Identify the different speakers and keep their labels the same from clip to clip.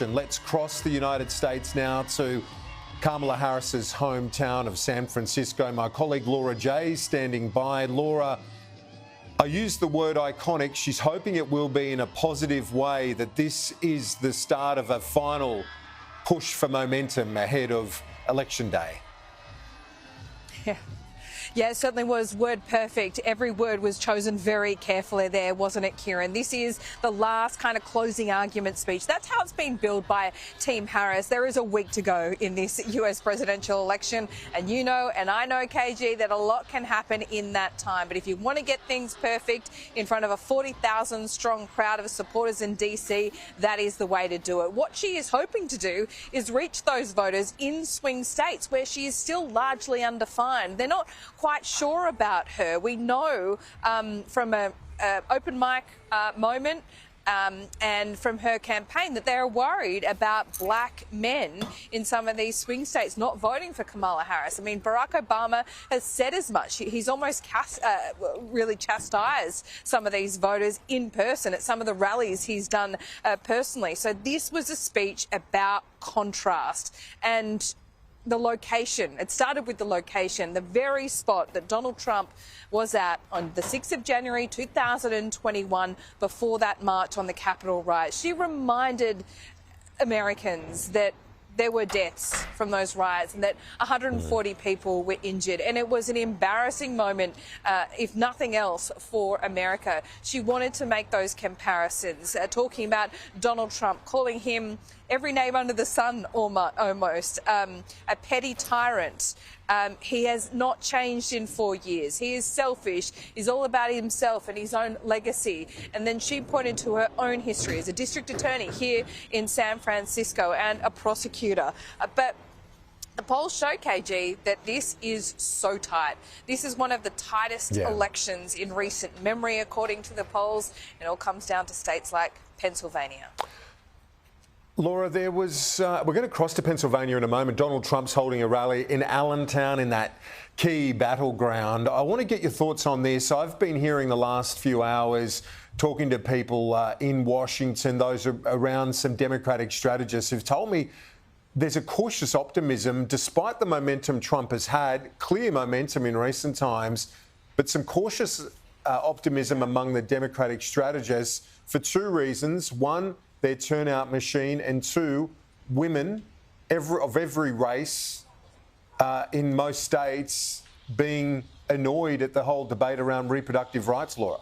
Speaker 1: Let's cross the United States now to Kamala Harris's hometown of San Francisco. My colleague Laura J standing by. Laura, I use the word iconic. She's hoping it will be in a positive way, that this is the start of a final push for momentum ahead of Election Day.
Speaker 2: Yeah, it certainly was word perfect. Every word was chosen very carefully there, wasn't it, Kieran? This is the last kind of closing argument speech. That's how it's been billed by Team Harris. There is a week to go in this US presidential election. And you know, and I know, KG, that a lot can happen in that time. But if you want to get things perfect in front of a 40,000 strong crowd of supporters in DC, that is the way to do it. What she is hoping to do is reach those voters in swing states where she is still largely undefined. They're not quite sure about her. We know from an open mic moment and from her campaign that they're worried about black men in some of these swing states not voting for Kamala Harris. I mean, Barack Obama has said as much. He's almost really chastised some of these voters in person at some of the rallies he's done personally. So this was a speech about contrast and the location. It started with the location, the very spot that Donald Trump was at on the 6th of January 2021 before that march on the Capitol riots. She reminded Americans that there were deaths from those riots and that 140 people were injured. And it was an embarrassing moment, if nothing else, for America. She wanted to make those comparisons, talking about Donald Trump, calling him every name under the sun almost, a petty tyrant. He has not changed in 4 years. He is selfish. He's all about himself and his own legacy. And then she pointed to her own history as a district attorney here in San Francisco and a prosecutor. But the polls show, KG, that this is so tight. This is one of the tightest elections in recent memory, according to the polls. It all comes down to states like Pennsylvania.
Speaker 1: Laura, there was, we're going to cross to Pennsylvania in a moment. Donald Trump's holding a rally in Allentown, in that key battleground. I want to get your thoughts on this. I've been hearing the last few hours, talking to people in Washington, those around some Democratic strategists who've told me there's a cautious optimism, despite the momentum Trump has had, clear momentum in recent times, but some cautious optimism among the Democratic strategists for two reasons. One, their turnout machine, and two, women of every race in most states being annoyed at the whole debate around reproductive rights, Laura.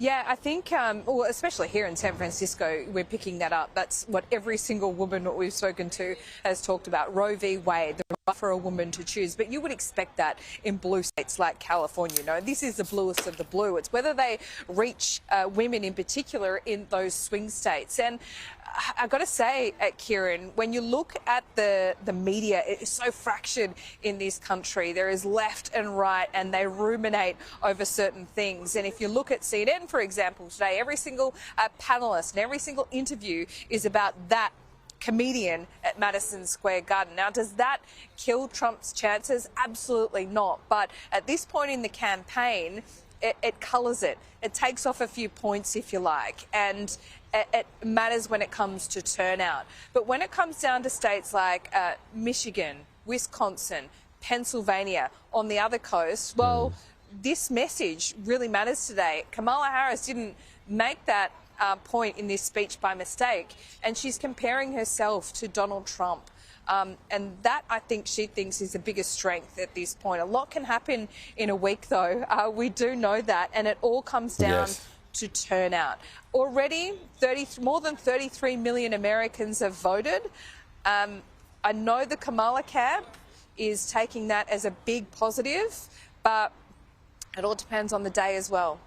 Speaker 2: Yeah, I think, well, especially here in San Francisco, we're picking that up. That's what every single woman that we've spoken to has talked about. Roe v. Wade, the right for a woman to choose. But you would expect that in blue states like California. You know, this is the bluest of the blue. It's whether they reach women in particular in those swing states. And I've got to say, Kieran, when you look at the media, it is so fractured in this country. There is left and right, and they ruminate over certain things. And if you look at CNN, for example, today, every single panelist and every single interview is about that comedian at Madison Square Garden. Now, does that kill Trump's chances? Absolutely not. But at this point in the campaign, it colours it. It takes off a few points, if you like, and it matters when it comes to turnout. But when it comes down to states like Michigan, Wisconsin, Pennsylvania, on the other coast, well, this message really matters today. Kamala Harris didn't make that point in this speech by mistake, and she's comparing herself to Donald Trump. And that, I think, she thinks is the biggest strength at this point. A lot can happen in a week, though. We do know that, and it all comes down to turnout. Already, more than 33 million Americans have voted. I know the Kamala camp is taking that as a big positive, but it all depends on the day as well.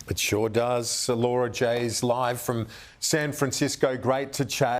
Speaker 1: It sure does. Laura J's live from San Francisco. Great to chat.